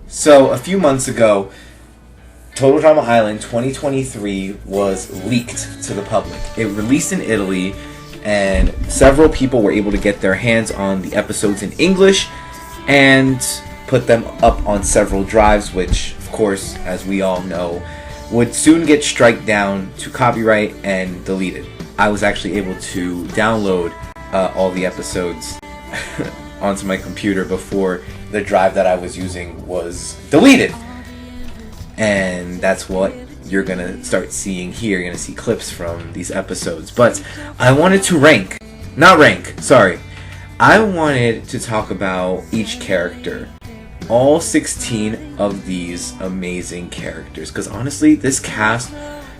So, a few months ago, Total Drama Island 2023 was leaked to the public. It released in Italy, and several people were able to get their hands on the episodes in English and put them up on several drives, which, of course, as we all know, would soon get struck down to copyright and deleted. I was actually able to download all the episodes onto my computer before the drive that I was using was deleted. And that's what you're going to start seeing here. You're going to see clips from these episodes. But I wanted to I wanted to talk about each character. All 16 of these amazing characters. Because honestly, this cast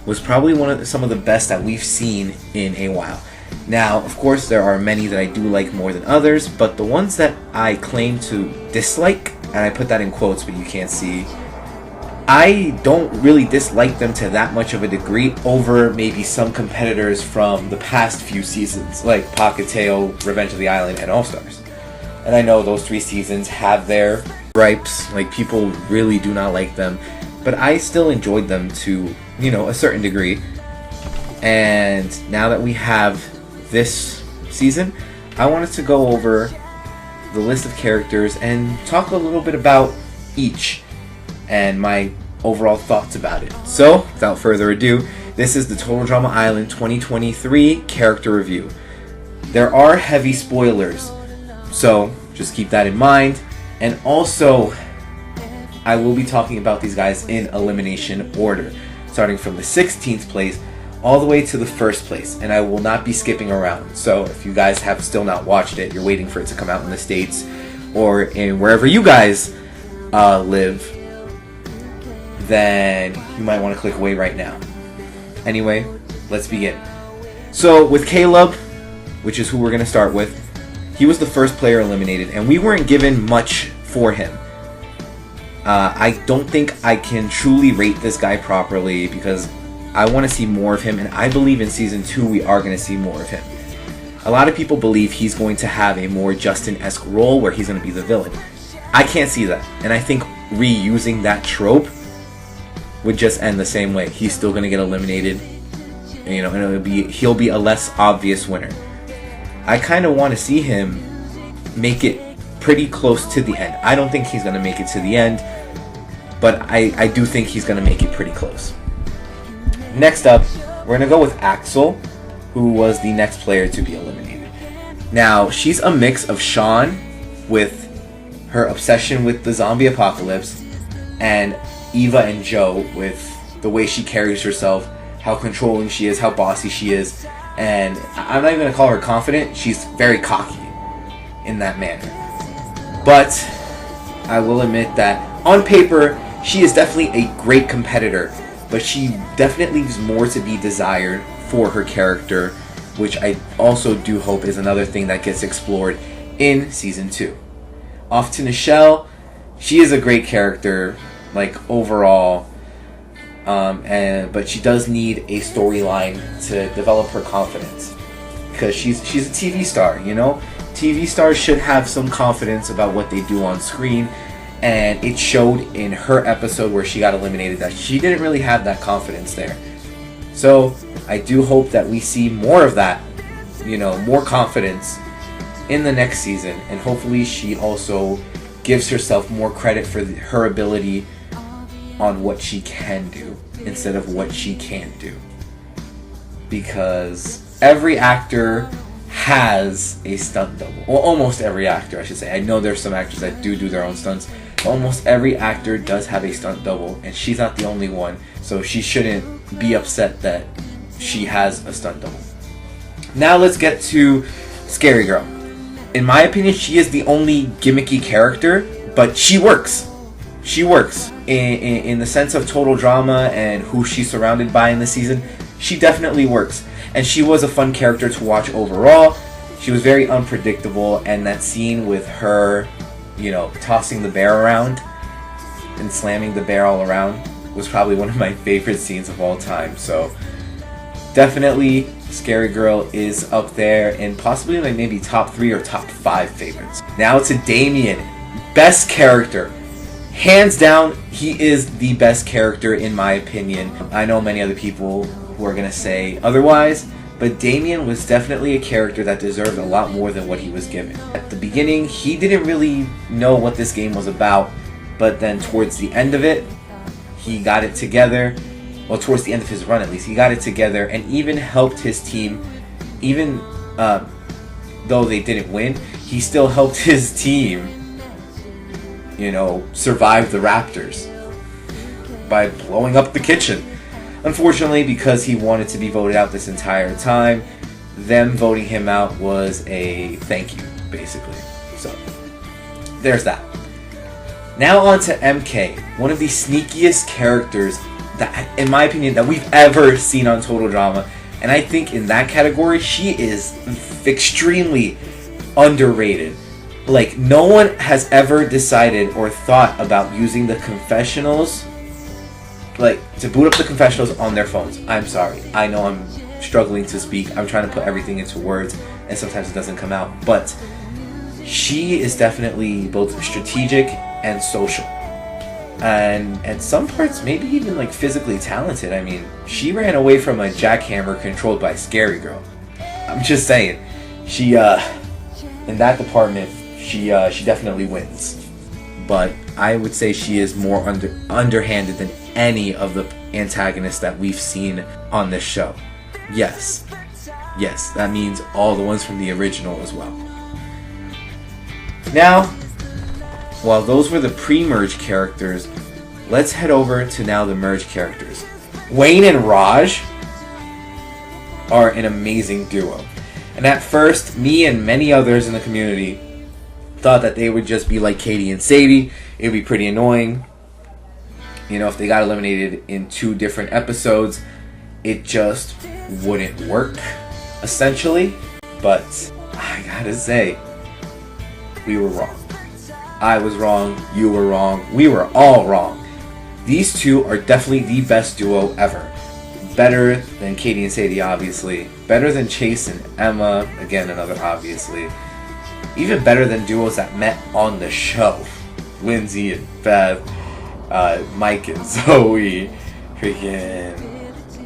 was probably some of the best that we've seen in a while. Now, of course, there are many that I do like more than others, but the ones that I claim to dislike, and I put that in quotes but you can't see, I don't really dislike them to that much of a degree over maybe some competitors from the past few seasons, like Pocketale, Revenge of the Island, and All Stars. And I know those 3 seasons have their gripes, like people really do not like them, but I still enjoyed them to, a certain degree. And now that we have this season, I wanted to go over the list of characters and talk a little bit about each and my overall thoughts about it. So, without further ado, this is the Total Drama Island 2023 character review. There are heavy spoilers, so just keep that in mind. And also, I will be talking about these guys in elimination order, starting from the 16th place all the way to the 1st place, and I will not be skipping around. So if you guys have still not watched it, you're waiting for it to come out in the States or in wherever you guys live, then you might want to click away right now. Anyway, let's begin. So with Caleb, which is who we're going to start with, he was the first player eliminated, and we weren't given much for him. I don't think I can truly rate this guy properly because I want to see more of him, and I believe in Season 2 we are going to see more of him. A lot of people believe he's going to have a more Justin-esque role where he's going to be the villain. I can't see that, and I think reusing that trope would just end the same way. He's still going to get eliminated, and he'll be a less obvious winner. I kind of want to see him make it pretty close to the end. I don't think he's going to make it to the end, but I do think he's going to make it pretty close. Next up, we're going to go with Axel, who was the next player to be eliminated. Now, she's a mix of Sean with her obsession with the zombie apocalypse and Eva and Joe with the way she carries herself, how controlling she is, how bossy she is, and I'm not even going to call her confident, she's very cocky in that manner. But I will admit that on paper, she is definitely a great competitor, but she definitely leaves more to be desired for her character, which I also do hope is another thing that gets explored in Season 2. Off to Nichelle, she is a great character, overall, but she does need a storyline to develop her confidence, because she's a TV star, TV stars should have some confidence about what they do on screen, and it showed in her episode where she got eliminated that she didn't really have that confidence there. So I do hope that we see more of that, more confidence in the next season, and hopefully she also gives herself more credit for her ability on what she can do instead of what she can't do. Because every actor has a stunt double. Well, almost every actor, I should say. I know there's some actors that do their own stunts, but almost every actor does have a stunt double, and she's not the only one, so she shouldn't be upset that she has a stunt double. Now let's get to Scary Girl. In my opinion, she is the only gimmicky character, but she works. She works. In the sense of total drama and who she's surrounded by in the season, she definitely works. And she was a fun character to watch overall. She was very unpredictable, and that scene with her, tossing the bear around and slamming the bear all around was probably one of my favorite scenes of all time. So definitely Scary Girl is up there and possibly maybe top 3 or top 5 favorites. Now to Damien. Best character. Hands down, he is the best character in my opinion. I know many other people who are going to say otherwise, but Damien was definitely a character that deserved a lot more than what he was given. At the beginning, he didn't really know what this game was about, but then towards the end of it, he got it together. Well, towards the end of his run at least, he got it together and even helped his team, even though they didn't win, he still helped his team, survive the Raptors by blowing up the kitchen. Unfortunately, because he wanted to be voted out this entire time, them voting him out was a thank you, basically. So, there's that. Now on to MK, one of the sneakiest characters that, in my opinion, that we've ever seen on Total Drama. And I think in that category, she is extremely underrated. Like, no one has ever decided or thought about using the confessionals, like, to boot up the confessionals on their phones. I'm sorry. I know I'm struggling to speak. I'm trying to put everything into words, and sometimes it doesn't come out. But she is definitely both strategic and social. And at some parts, maybe even, like, physically talented. I mean, she ran away from a jackhammer controlled by Scary Girl. I'm just saying. She, in that department, she definitely wins. But I would say she is more underhanded than any of the antagonists that we've seen on this show. Yes, that means all the ones from the original as well. Now, while those were the pre-merge characters, let's head over to now the merge characters. Wayne and Raj are an amazing duo. And at first, me and many others in the community thought that they would just be like Katie and Sadie. It would be pretty annoying. If they got eliminated in 2 different episodes, it just wouldn't work, essentially. But I gotta say, we were wrong. I was wrong, you were wrong, we were all wrong. These two are definitely the best duo ever. Better than Katie and Sadie, obviously. Better than Chase and Emma, again, another obviously. Even better than duos that met on the show. Lindsay and Beth, Mike and Zoe, freaking,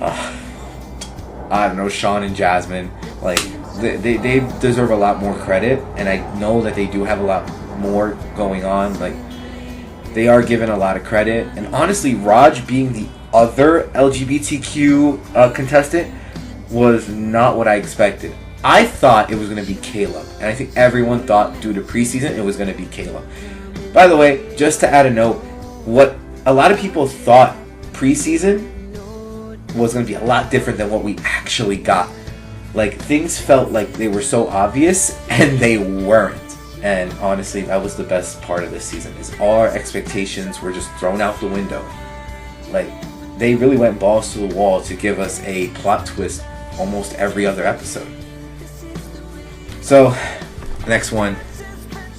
I don't know, Sean and Jasmine. Like, they deserve a lot more credit, and I know that they do have a lot more going on. Like, they are given a lot of credit, and honestly, Raj being the other LGBTQ contestant was not what I expected. I thought it was going to be Caleb, and I think everyone thought due to preseason it was going to be Caleb. By the way, just to add a note, what a lot of people thought preseason was going to be a lot different than what we actually got. Like, things felt like they were so obvious, and they weren't. And honestly, that was the best part of this season, is all our expectations were just thrown out the window. Like, they really went balls to the wall to give us a plot twist almost every other episode. So, the next one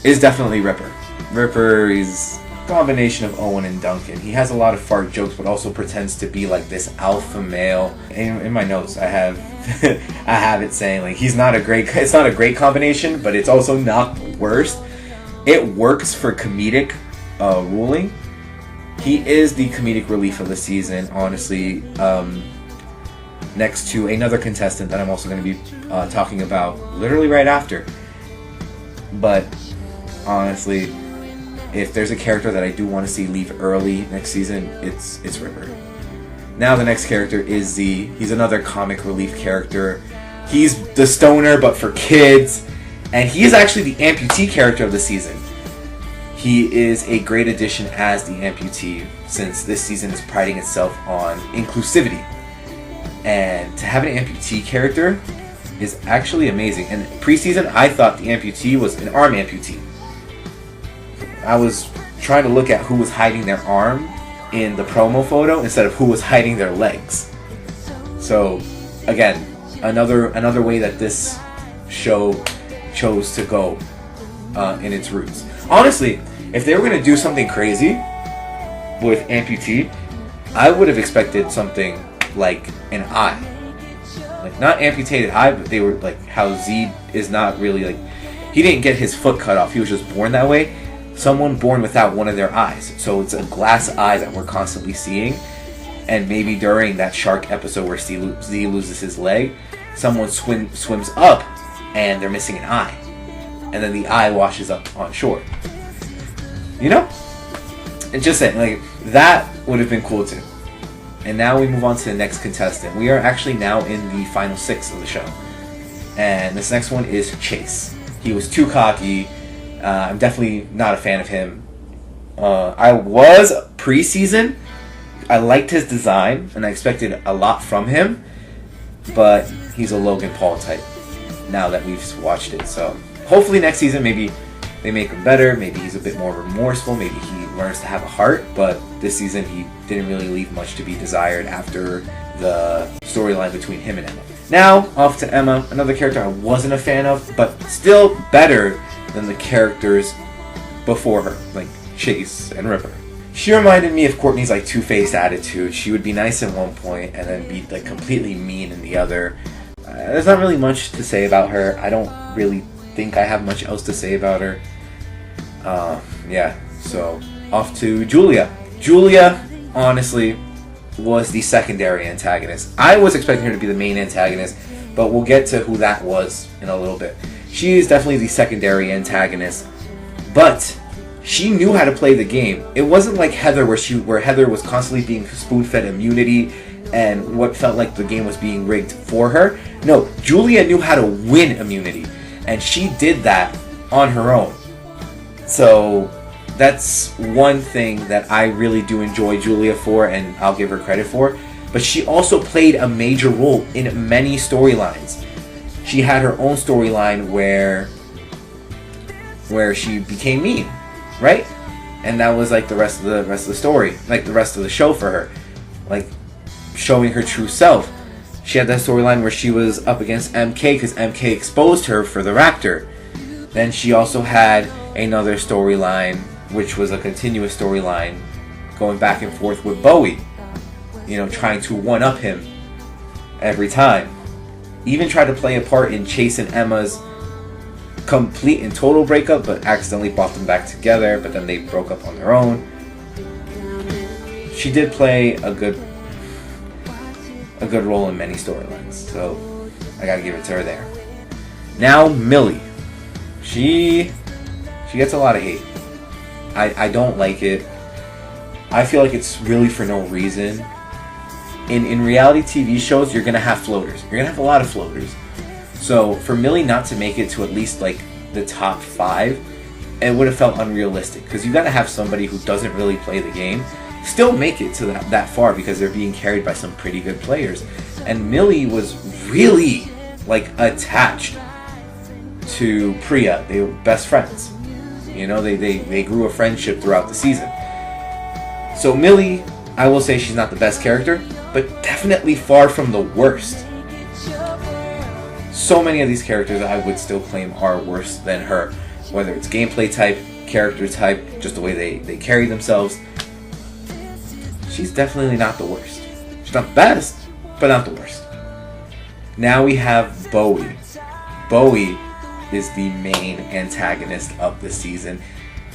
is definitely Ripper. Ripper is a combination of Owen and Duncan. He has a lot of fart jokes, but also pretends to be like this alpha male. In my notes, I have I have it saying, like, it's not a great combination, but it's also not the worst. It works for comedic ruling. He is the comedic relief of the season, honestly. Next to another contestant that I'm also going to be talking about literally right after. But honestly, if there's a character that I do want to see leave early next season, it's Ripper. Now the next character is Z. He's another comic relief character. He's the stoner, but for kids. And he is actually the amputee character of the season. He is a great addition as the amputee, since this season is priding itself on inclusivity. And to have an amputee character is actually amazing. And preseason, I thought the amputee was an arm amputee. I was trying to look at who was hiding their arm in the promo photo instead of who was hiding their legs. So, again, another way that this show chose to go in its roots. Honestly, if they were going to do something crazy with amputee, I would have expected something like an eye. Like, not amputated eye, but they were like how Z is not really, like, he didn't get his foot cut off, he was just born that way. someone born without one of their eyes. So it's a glass eye that we're constantly seeing. And maybe during that shark episode where Z loses his leg, someone swims up and they're missing an eye. And then the eye washes up on shore. You know? And just saying, like, that would have been cool too. And now we move on to the next contestant. We are actually now in the final 6 of the show. And this next one is Chase. He was too cocky. I'm definitely not a fan of him. I was pre-season. I liked his design, and I expected a lot from him. But he's a Logan Paul type now that we've watched it. So hopefully next season, maybe they make him better. Maybe he's a bit more remorseful. Maybe he learns to have a heart. But this season, he didn't really leave much to be desired after the storyline between him and Emma. Now, off to Emma, another character I wasn't a fan of, but still better than the characters before her, like Chase and Ripper. She reminded me of Courtney's like two-faced attitude. She would be nice at one point and then be like completely mean in the other. There's not really much to say about her. I don't really think I have much else to say about her. Yeah, so off to Julia. Julia, honestly, was the secondary antagonist. I was expecting her to be the main antagonist, but we'll get to who that was in a little bit. She is definitely the secondary antagonist, but she knew how to play the game. It wasn't like Heather, where Heather was constantly being spoon-fed immunity and what felt like the game was being rigged for her. No, Julia knew how to win immunity, and she did that on her own. So that's one thing that I really do enjoy Julia for, and I'll give her credit for. But she also played a major role in many storylines. She had her own storyline where she became mean, right? And that was like the rest of the story, like the rest of the show for her, like showing her true self. She had that storyline where she was up against MK because MK exposed her for the Raptor. Then she also had another storyline, which was a continuous storyline going back and forth with Bowie, you know, trying to one-up him every time. Even tried to play a part in Chase and Emma's complete and total breakup, but accidentally brought them back together, but then they broke up on their own. She did play a good role in many storylines, so I gotta give it to her there. Now Millie. She gets a lot of hate. I don't like it. I feel like it's really for no reason. In reality TV shows, you're going to have floaters. You're going to have a lot of floaters. So for Millie not to make it to at least like the top 5, it would have felt unrealistic. Because you got to have somebody who doesn't really play the game still make it to that far, because they're being carried by some pretty good players. And Millie was really like attached to Priya. They were best friends. You know, they grew a friendship throughout the season. So Millie, I will say she's not the best character, but definitely far from the worst. So many of these characters I would still claim are worse than her, whether it's gameplay type, character type, just the way they carry themselves. She's definitely not the worst. She's not the best, but not the worst. Now we have Bowie. Bowie is the main antagonist of the season,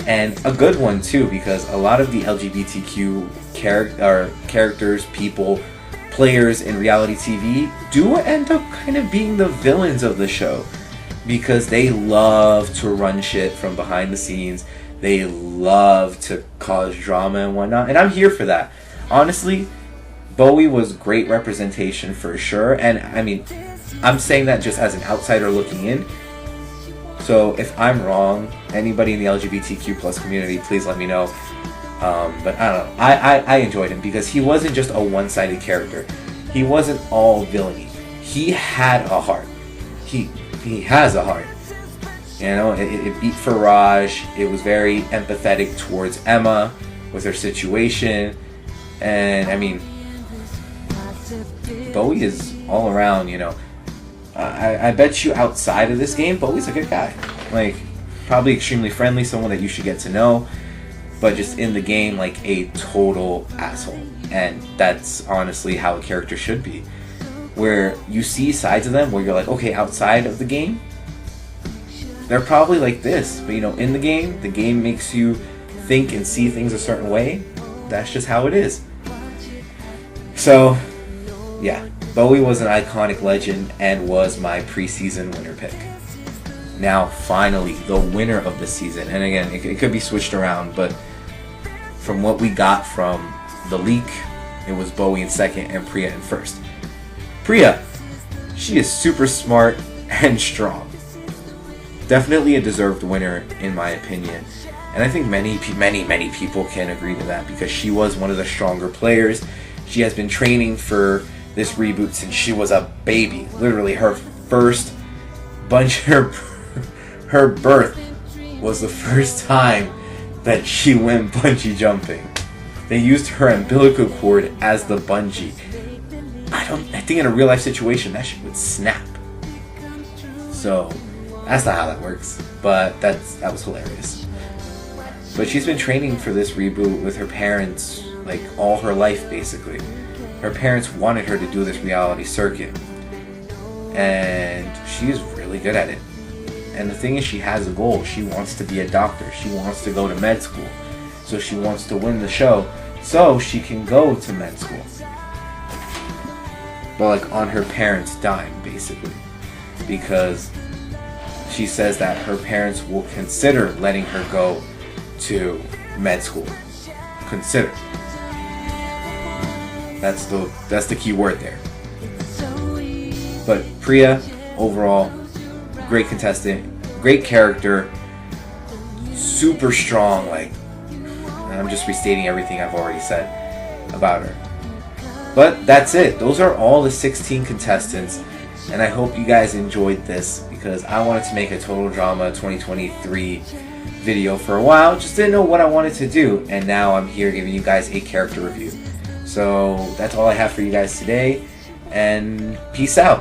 and a good one too, because a lot of the LGBTQ characters, people, players in reality TV do end up kind of being the villains of the show, because they love to run shit from behind the scenes. They love to cause drama and whatnot, and I'm here for that. Honestly, Bowie was great representation for sure, and I mean, I'm saying that just as an outsider looking in. So if I'm wrong, anybody in the LGBTQ plus community, please let me know. But I don't know. I enjoyed him because he wasn't just a one-sided character. He wasn't all villainy. He had a heart. He has a heart. You know, it beat for Raj. It was very empathetic towards Emma with her situation. And I mean, Bowie is all around, you know. I bet you outside of this game, Bowie's a good guy. Like, probably extremely friendly, someone that you should get to know. But just in the game, like a total asshole. And that's honestly how a character should be. Where you see sides of them where you're like, okay, outside of the game, they're probably like this, but in the game makes you think and see things a certain way. That's just how it is. So, yeah, Bowie was an iconic legend and was my preseason winner pick. Now, finally, the winner of the season. And again, it could be switched around, but from what we got from the leak, it was Bowie in second and Priya in first. Priya, she is super smart and strong. Definitely a deserved winner, in my opinion. And I think many people can agree to that because she was one of the stronger players. She has been training for this reboot since she was a baby. Literally, her first her birth was the first time that she went bungee jumping. They used her umbilical cord as the bungee. I think in a real life situation that shit would snap. So that's not how that works, but that was hilarious. But she's been training for this reboot with her parents like all her life basically. Her parents wanted her to do this reality circuit, and she is really good at it. And the thing is, she has a goal. She wants to be a doctor. She wants to go to med school. So she wants to win the show so she can go to med school. But like on her parents' dime, basically. Because she says that her parents will consider letting her go to med school. Consider. That's the key word there. But Priya, overall, great contestant, great character, super strong. Like, I'm just restating everything I've already said about her. But that's it. Those are all the 16 contestants, and I hope you guys enjoyed this because I wanted to make a Total Drama 2023 video for a while. Just didn't know what I wanted to do, and now I'm here giving you guys a character review. So that's all I have for you guys today, and peace out.